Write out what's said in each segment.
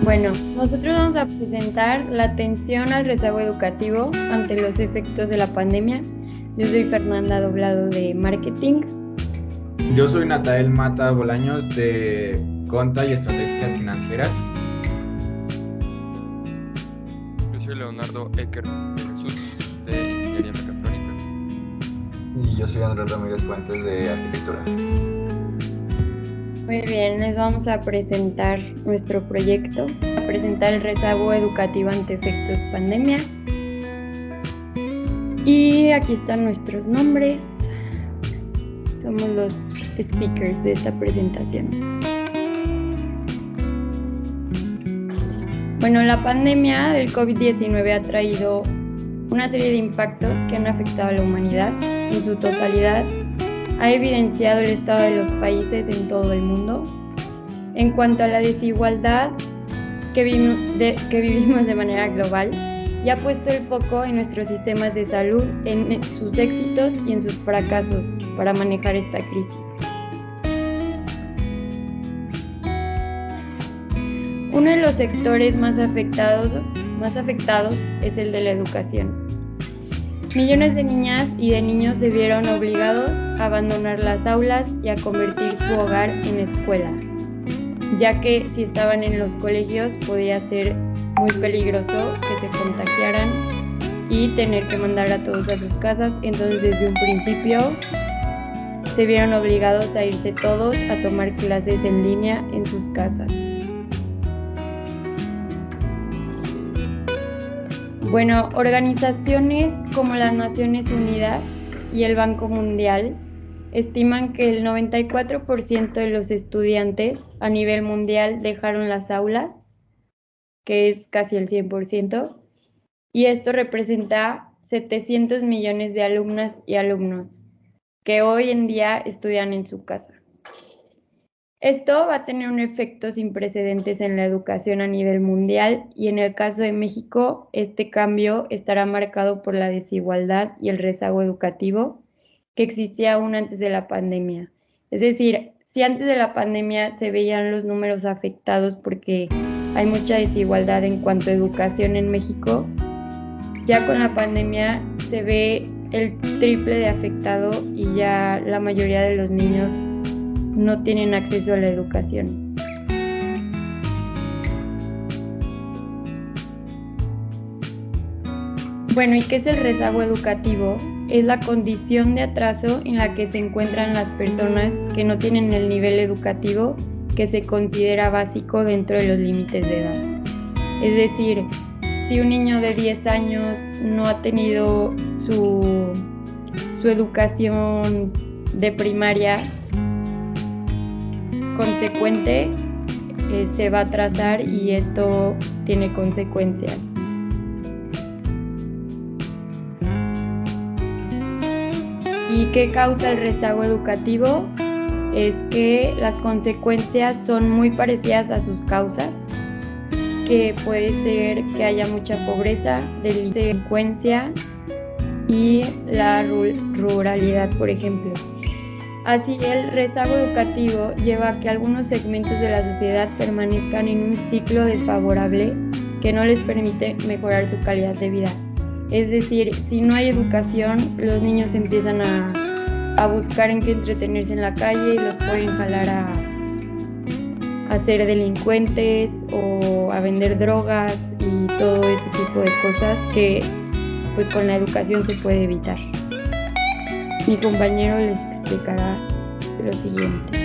Bueno, nosotros vamos a presentar la atención al rezago educativo ante los efectos de la pandemia. Yo soy Fernanda Doblado de Marketing. Yo soy Natael Mata Bolaños de Conta y Estrategias Financieras. Yo soy Leonardo Ecker de Jesús de Ingeniería Mecatrónica. Y yo soy Andrés Ramírez Fuentes de Arquitectura. Muy bien, les vamos a presentar nuestro proyecto, a presentar el rezago educativo ante efectos pandemia. Y aquí están nuestros nombres. Somos los speakers de esta presentación. Bueno, la pandemia del COVID-19 ha traído una serie de impactos que han afectado a la humanidad en su totalidad. Ha evidenciado el estado de los países en todo el mundo. En cuanto a la desigualdad que vivimos de manera global, y ha puesto el foco en nuestros sistemas de salud, en sus éxitos y en sus fracasos para manejar esta crisis. Uno de los sectores más afectados es el de la educación. Millones de niñas y de niños se vieron obligados a abandonar las aulas y a convertir su hogar en escuela, ya que si estaban en los colegios podía ser muy peligroso que se contagiaran y tener que mandar a todos a sus casas. Entonces desde un principio se vieron obligados a irse todos a tomar clases en línea en sus casas. Bueno, organizaciones como las Naciones Unidas y el Banco Mundial estiman que el 94% de los estudiantes a nivel mundial dejaron las aulas, que es casi el 100%, y esto representa 700 millones de alumnas y alumnos que hoy en día estudian en su casa. Esto va a tener un efecto sin precedentes en la educación a nivel mundial, y en el caso de México, este cambio estará marcado por la desigualdad y el rezago educativo que existía aún antes de la pandemia. Es decir, si antes de la pandemia se veían los números afectados porque hay mucha desigualdad en cuanto a educación en México, ya con la pandemia se ve el triple de afectado y ya la mayoría de los niños no tienen acceso a la educación. Bueno, ¿y qué es el rezago educativo? Es la condición de atraso en la que se encuentran las personas que no tienen el nivel educativo que se considera básico dentro de los límites de edad. Es decir, si un niño de 10 años no ha tenido su educación de primaria consecuente, se va a atrasar y esto tiene consecuencias. ¿Y qué causa el rezago educativo? Es que las consecuencias son muy parecidas a sus causas, que puede ser que haya mucha pobreza, delincuencia y la ruralidad, por ejemplo. Así, el rezago educativo lleva a que algunos segmentos de la sociedad permanezcan en un ciclo desfavorable que no les permite mejorar su calidad de vida. Es decir, si no hay educación, los niños empiezan a buscar en qué entretenerse en la calle y los pueden jalar a ser delincuentes o a vender drogas y todo ese tipo de cosas que pues con la educación se puede evitar. Mi compañero les explicará lo siguiente.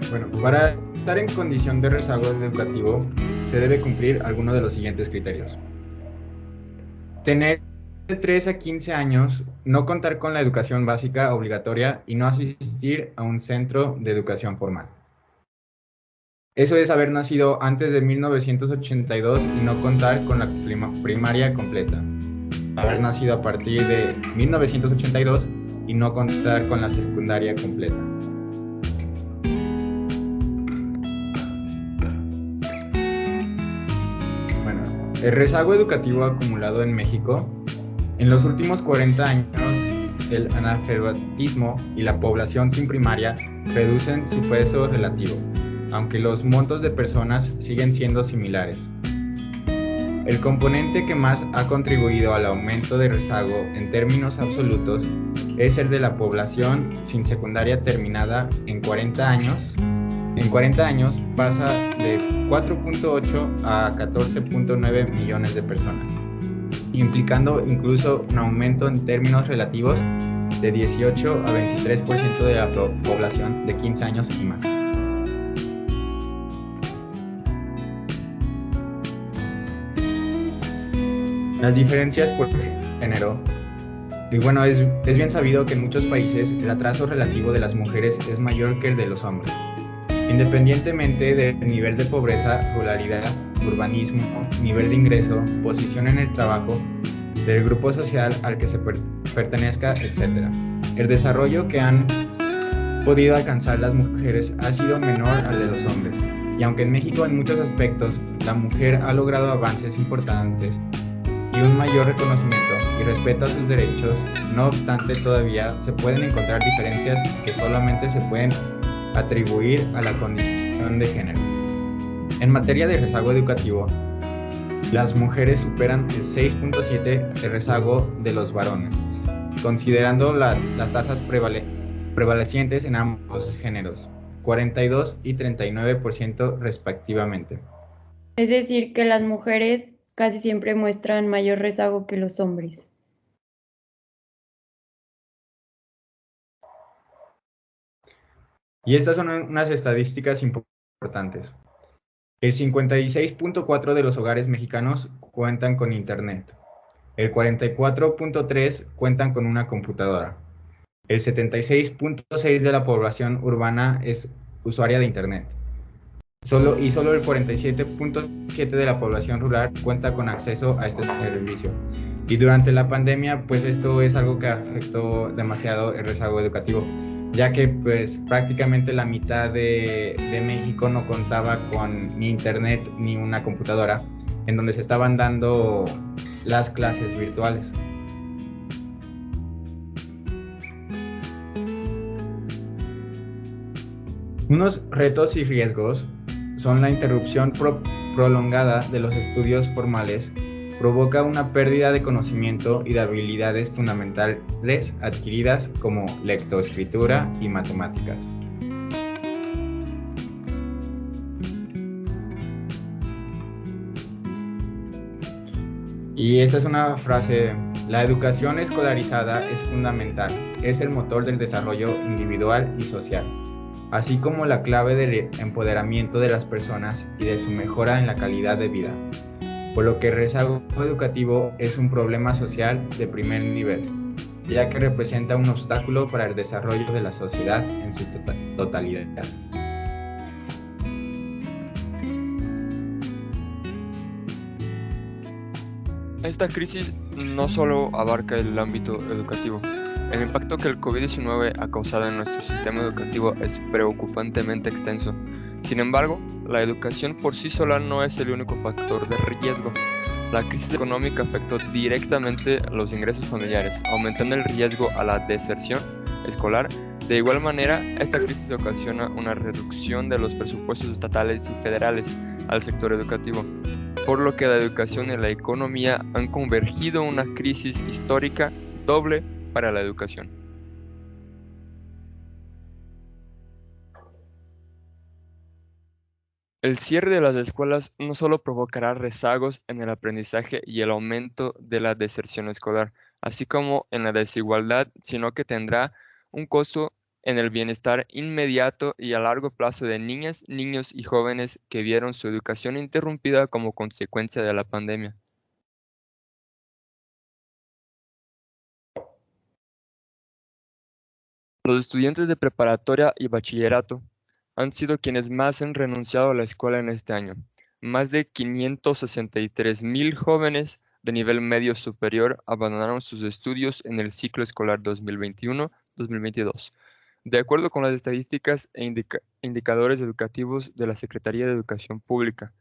Bueno, para estar en condición de rezago educativo se debe cumplir alguno de los siguientes criterios. Tener de 3 a 15 años, no contar con la educación básica obligatoria y no asistir a un centro de educación formal. Eso es haber nacido antes de 1982 y no contar con la primaria completa. Haber nacido a partir de 1982 y no contar con la secundaria completa. Bueno, el rezago educativo acumulado en México en los últimos 40 años el analfabetismo y la población sin primaria reducen su peso relativo, aunque los montos de personas siguen siendo similares. El componente que más ha contribuido al aumento de rezago en términos absolutos es el de la población sin secundaria terminada en 40 años. En 40 años pasa de 4.8 a 14.9 millones de personas, implicando incluso un aumento en términos relativos de 18 a 23% de la población de 15 años y más. Las diferencias por género. Y bueno, es bien sabido que en muchos países el atraso relativo de las mujeres es mayor que el de los hombres. Independientemente del nivel de pobreza, ruralidad, urbanismo, nivel de ingreso, posición en el trabajo, del grupo social al que se pertenezca, etc. El desarrollo que han podido alcanzar las mujeres ha sido menor al de los hombres. Y aunque en México en muchos aspectos la mujer ha logrado avances importantes y un mayor reconocimiento y respeto a sus derechos, no obstante todavía se pueden encontrar diferencias que solamente se pueden atribuir a la condición de género. En materia de rezago educativo, las mujeres superan el 6.7 de rezago de los varones, considerando las tasas prevalecientes en ambos géneros, 42 y 39% respectivamente. Es decir, que las mujeres casi siempre muestran mayor rezago que los hombres. Y estas son unas estadísticas importantes. El 56.4% de los hogares mexicanos cuentan con internet. El 44.3% cuentan con una computadora. El 76.6% de la población urbana es usuaria de internet. Solo el 47.7% de la población rural cuenta con acceso a este servicio. Y durante la pandemia, pues esto es algo que afectó demasiado el rezago educativo, ya que pues prácticamente la mitad de México no contaba con ni internet ni una computadora, en donde se estaban dando las clases virtuales. Unos retos y riesgos son la interrupción prolongada de los estudios formales, provoca una pérdida de conocimiento y de habilidades fundamentales adquiridas como lectoescritura y matemáticas. Y esta es una frase: la educación escolarizada es fundamental, es el motor del desarrollo individual y social, así como la clave del empoderamiento de las personas y de su mejora en la calidad de vida, por lo que el rezago educativo es un problema social de primer nivel, ya que representa un obstáculo para el desarrollo de la sociedad en su totalidad. Esta crisis no solo abarca el ámbito educativo. El impacto que el COVID-19 ha causado en nuestro sistema educativo es preocupantemente extenso. Sin embargo, la educación por sí sola no es el único factor de riesgo. La crisis económica afectó directamente los ingresos familiares, aumentando el riesgo a la deserción escolar. De igual manera, esta crisis ocasiona una reducción de los presupuestos estatales y federales al sector educativo, por lo que la educación y la economía han convergido en una crisis histórica doble para la educación. El cierre de las escuelas no solo provocará rezagos en el aprendizaje y el aumento de la deserción escolar, así como en la desigualdad, sino que tendrá un costo en el bienestar inmediato y a largo plazo de niñas, niños y jóvenes que vieron su educación interrumpida como consecuencia de la pandemia. Los estudiantes de preparatoria y bachillerato han sido quienes más han renunciado a la escuela en este año. Más de 563,000 jóvenes de nivel medio superior abandonaron sus estudios en el ciclo escolar 2021-2022, de acuerdo con las estadísticas e indicadores educativos de la Secretaría de Educación Pública.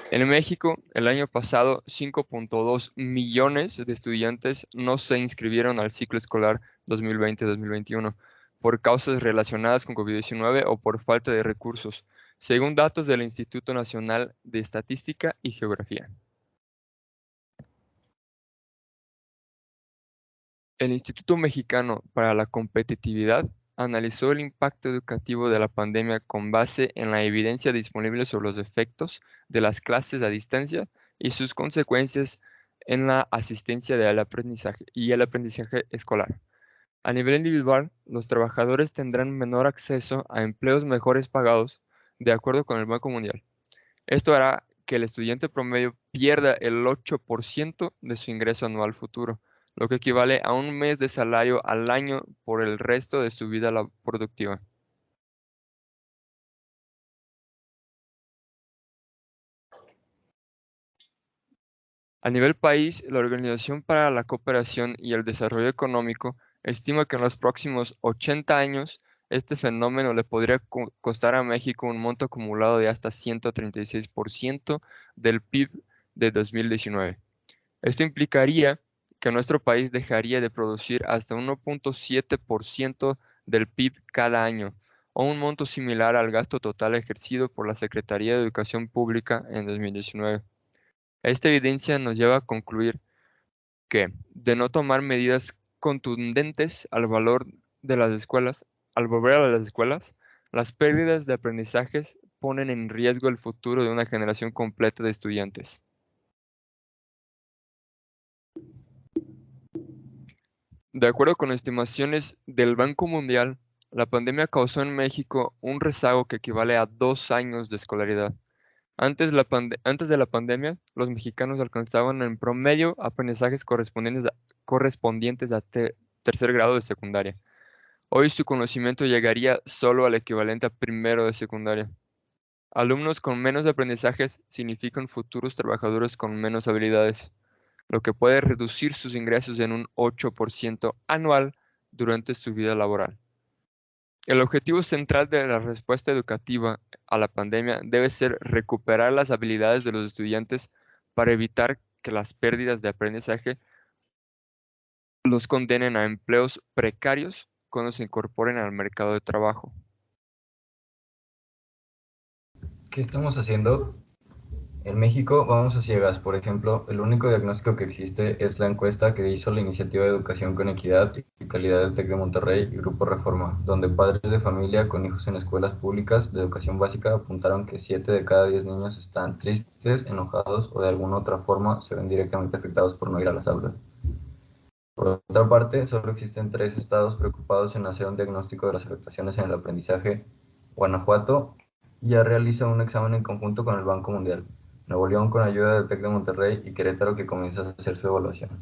En México, el año pasado, 5.2 millones de estudiantes no se inscribieron al ciclo escolar 2020-2021 por causas relacionadas con COVID-19 o por falta de recursos, según datos del Instituto Nacional de Estadística y Geografía. El Instituto Mexicano para la Competitividad analizó el impacto educativo de la pandemia con base en la evidencia disponible sobre los efectos de las clases a distancia y sus consecuencias en la asistencia del aprendizaje y el aprendizaje escolar. A nivel individual, los trabajadores tendrán menor acceso a empleos mejores pagados, de acuerdo con el Banco Mundial. Esto hará que el estudiante promedio pierda el 8% de su ingreso anual futuro, lo que equivale a un mes de salario al año por el resto de su vida productiva. A nivel país, la Organización para la Cooperación y el Desarrollo Económico estima que en los próximos 80 años este fenómeno le podría costar a México un monto acumulado de hasta 136% del PIB de 2019. Esto implicaría que nuestro país dejaría de producir hasta 1.7% del PIB cada año, o un monto similar al gasto total ejercido por la Secretaría de Educación Pública en 2019. Esta evidencia nos lleva a concluir que, de no tomar medidas contundentes al volver a las escuelas, las pérdidas de aprendizajes ponen en riesgo el futuro de una generación completa de estudiantes. De acuerdo con estimaciones del Banco Mundial, la pandemia causó en México un rezago que equivale a 2 años de escolaridad. Antes de la pandemia, los mexicanos alcanzaban en promedio aprendizajes correspondientes a tercer grado de secundaria. Hoy su conocimiento llegaría solo al equivalente a primero de secundaria. Alumnos con menos aprendizajes significan futuros trabajadores con menos habilidades, lo que puede reducir sus ingresos en un 8% anual durante su vida laboral. El objetivo central de la respuesta educativa a la pandemia debe ser recuperar las habilidades de los estudiantes para evitar que las pérdidas de aprendizaje los condenen a empleos precarios cuando se incorporen al mercado de trabajo. ¿Qué estamos haciendo? En México vamos a ciegas. Por ejemplo, el único diagnóstico que existe es la encuesta que hizo la Iniciativa de Educación con Equidad y Calidad del TEC de Monterrey y Grupo Reforma, donde padres de familia con hijos en escuelas públicas de educación básica apuntaron que 7 de cada 10 niños están tristes, enojados o de alguna otra forma se ven directamente afectados por no ir a las aulas. Por otra parte, solo existen 3 estados preocupados en hacer un diagnóstico de las afectaciones en el aprendizaje. Guanajuato ya realiza un examen en conjunto con el Banco Mundial. Nuevo León con ayuda del TEC de Monterrey y Querétaro que comienza a hacer su evaluación.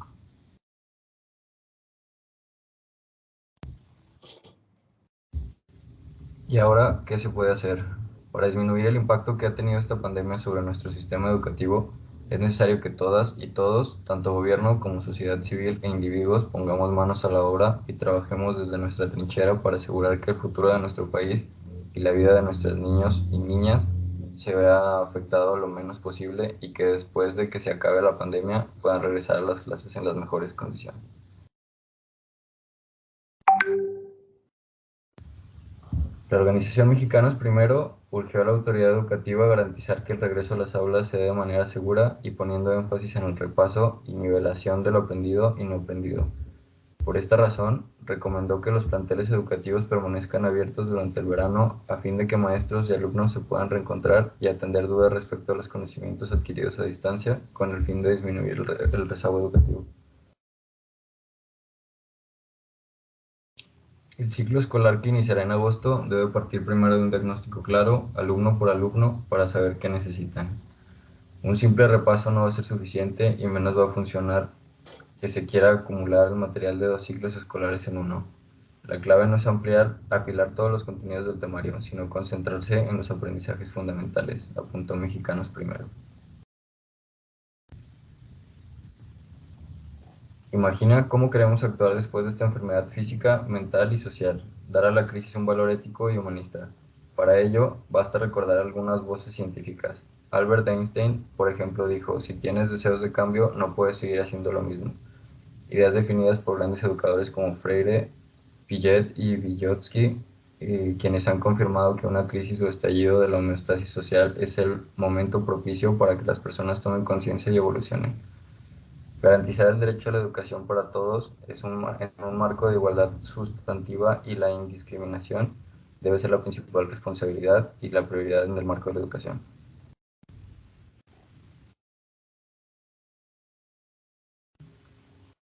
¿Y ahora qué se puede hacer? Para disminuir el impacto que ha tenido esta pandemia sobre nuestro sistema educativo, es necesario que todas y todos, tanto gobierno como sociedad civil e individuos, pongamos manos a la obra y trabajemos desde nuestra trinchera para asegurar que el futuro de nuestro país y la vida de nuestros niños y niñas se vea afectado lo menos posible y que después de que se acabe la pandemia puedan regresar a las clases en las mejores condiciones. La Organización Mexicanos Primero urgió a la autoridad educativa a garantizar que el regreso a las aulas se dé de manera segura y poniendo énfasis en el repaso y nivelación de lo aprendido y no aprendido. Por esta razón, recomendó que los planteles educativos permanezcan abiertos durante el verano a fin de que maestros y alumnos se puedan reencontrar y atender dudas respecto a los conocimientos adquiridos a distancia con el fin de disminuir el rezago educativo. El ciclo escolar que iniciará en agosto debe partir primero de un diagnóstico claro, alumno por alumno, para saber qué necesitan. Un simple repaso no va a ser suficiente y menos va a funcionar que se quiera acumular el material de 2 ciclos escolares en uno. La clave no es apilar todos los contenidos del temario, sino concentrarse en los aprendizajes fundamentales, apuntó Mexicanos Primero. Imagina cómo queremos actuar después de esta enfermedad física, mental y social, dar a la crisis un valor ético y humanista. Para ello, basta recordar algunas voces científicas. Albert Einstein, por ejemplo, dijo, si tienes deseos de cambio, no puedes seguir haciendo lo mismo. ideas definidas por grandes educadores como Freire, Piaget y Vygotsky, quienes han confirmado que una crisis o estallido de la homeostasis social es el momento propicio para que las personas tomen conciencia y evolucionen. Garantizar el derecho a la educación para todos en un marco de igualdad sustantiva y la indiscriminación debe ser la principal responsabilidad y la prioridad en el marco de la educación.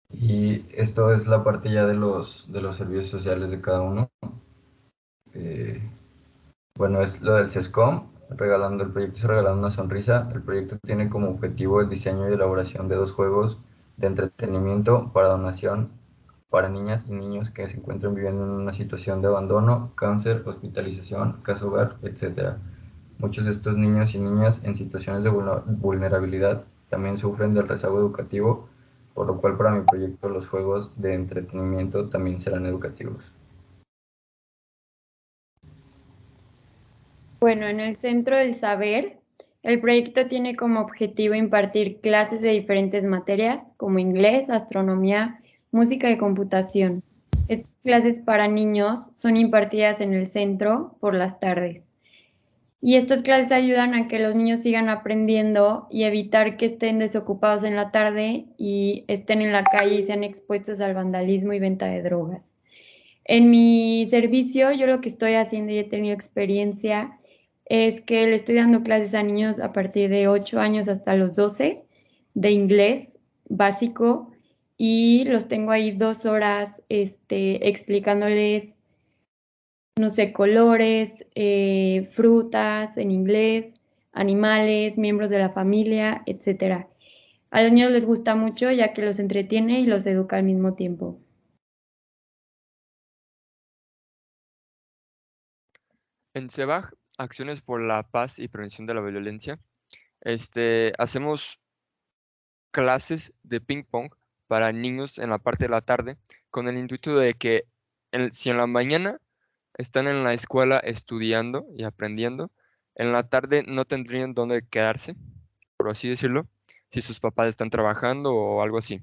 Y esto es la parte ya de los servicios sociales de cada uno. Bueno, es lo del CESCOM, el proyecto es Regalando una Sonrisa. El proyecto tiene como objetivo el diseño y elaboración de 2 juegos de entretenimiento para donación para niñas y niños que se encuentran viviendo en una situación de abandono, cáncer, hospitalización, casa hogar, etc. Muchos de estos niños y niñas en situaciones de vulnerabilidad también sufren del rezago educativo, por lo cual para mi proyecto los juegos de entretenimiento también serán educativos. Bueno, en el Centro del Saber, el proyecto tiene como objetivo impartir clases de diferentes materias como inglés, astronomía, música y computación. Estas clases para niños son impartidas en el centro por las tardes. Y estas clases ayudan a que los niños sigan aprendiendo y evitar que estén desocupados en la tarde y estén en la calle y sean expuestos al vandalismo y venta de drogas. En mi servicio, yo lo que estoy haciendo y he tenido experiencia es que le estoy dando clases a niños a partir de 8 años hasta los 12 de inglés básico y los tengo ahí 2 horas explicándoles, no sé, colores, frutas en inglés, animales, miembros de la familia, etc. A los niños les gusta mucho ya que los entretiene y los educa al mismo tiempo. En CEBAG, Acciones por la Paz y Prevención de la Violencia, hacemos clases de ping pong para niños en la parte de la tarde con el intuito de que si en la mañana están en la escuela estudiando y aprendiendo, en la tarde no tendrían dónde quedarse, por así decirlo, si sus papás están trabajando o algo así.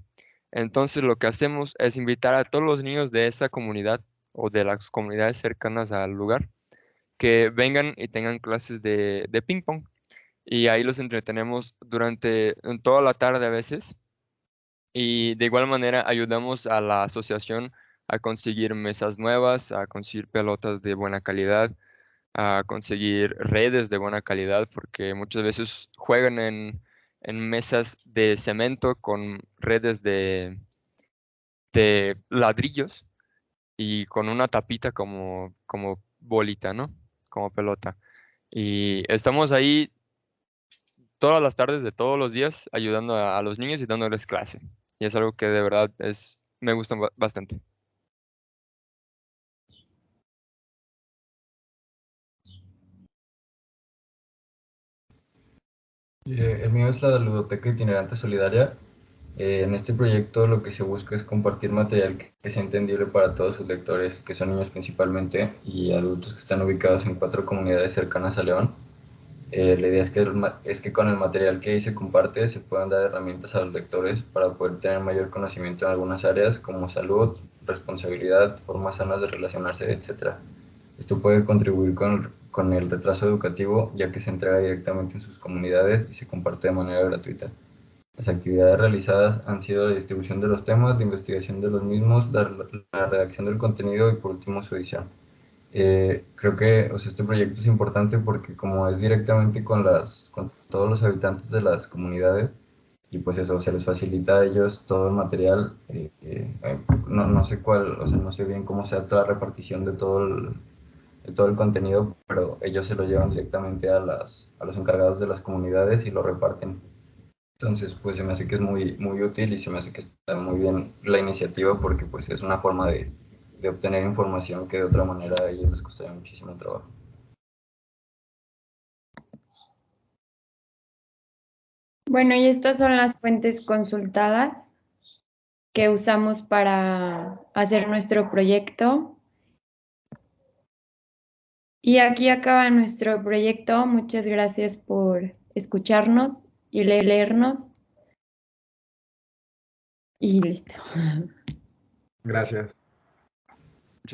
Entonces lo que hacemos es invitar a todos los niños de esa comunidad o de las comunidades cercanas al lugar que vengan y tengan clases de ping pong. Y ahí los entretenemos durante toda la tarde a veces. Y de igual manera ayudamos a la asociación a conseguir mesas nuevas, a conseguir pelotas de buena calidad, a conseguir redes de buena calidad, porque muchas veces juegan en mesas de cemento con redes de ladrillos y con una tapita como bolita, ¿no? Como pelota. Y estamos ahí todas las tardes de todos los días ayudando a los niños y dándoles clase. Y es algo que de verdad me gusta bastante. El mío es la Ludoteca Itinerante Solidaria. En este proyecto lo que se busca es compartir material que sea entendible para todos sus lectores, que son niños principalmente, y adultos que están ubicados en 4 comunidades cercanas a León. La idea es que con el material que ahí se comparte se puedan dar herramientas a los lectores para poder tener mayor conocimiento en algunas áreas como salud, responsabilidad, formas sanas de relacionarse, etc. Esto puede contribuir con el retraso educativo, ya que se entrega directamente en sus comunidades y se comparte de manera gratuita. Las actividades realizadas han sido la distribución de los temas, la investigación de los mismos, la redacción del contenido y por último su edición. Creo que este proyecto es importante porque como es directamente con todos los habitantes de las comunidades y pues eso, se les facilita a ellos todo el material, no sé no sé bien cómo sea toda la repartición de todo el contenido, pero ellos se lo llevan directamente a los encargados de las comunidades y lo reparten. Entonces, pues se me hace que es muy útil y se me hace que está muy bien la iniciativa porque pues es una forma de obtener información que de otra manera a ellos les costaría muchísimo trabajo. Bueno, y estas son las fuentes consultadas que usamos para hacer nuestro proyecto. Y aquí acaba nuestro proyecto. Muchas gracias por escucharnos y leernos. Y listo. Gracias.